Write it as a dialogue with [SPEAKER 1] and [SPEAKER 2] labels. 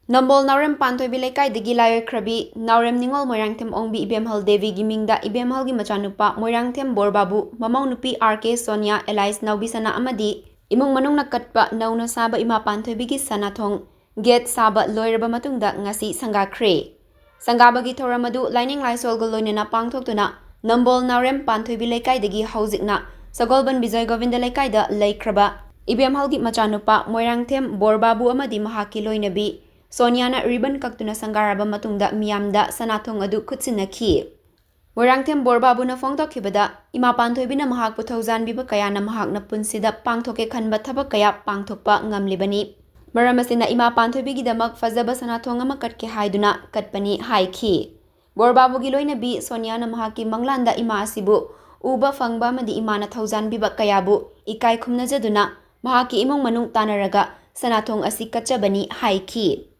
[SPEAKER 1] Nambol Naorem Panthoibi Leikaidagi Laioikhrabi Naorem Ningol Moirangthem ongbi Ibemhal Devi mingda Ibemhal machanupa Moirangthem Borbabu mamounupi RK Sonia Naobisana amadi imung manungna katpa nouna shaba Ima Panthoibi Sanathong get shaba loiraba matungda ngasi sangakhre sangabagi thoramadu lining laisolgo loinena pangthoktuna Nambol Naorem Panthoibi Leikaidagi haujikna sagolban Bijay Govinda Leikaida Laikhraba Ibemhal machanupa Moirangthem Borbabu amadi mahaki loinabi Sonia na ribbon kaktuna sangaraba matungda miyamda Sanathong adu kutsinaki. Moirangthem Borbabu na phongtokibada Ima Panthoibi na mahak puthaujan biba kaya na mahak na punsida pangthoke khanba thabak kaya pangthokpa ngamlibani. Maramasina Ima Panthoibi gidamak fazaba Sanathong ama katke haiduna katpani haiki. Borbabu gi loinabi Sonia na mahaki manglanda Ima asibu uba phangba madi Ima na thaujan biba kayabu ikai khumnajaduna mahaki imung manung tanaraga Sanathong asi kachabani haiki.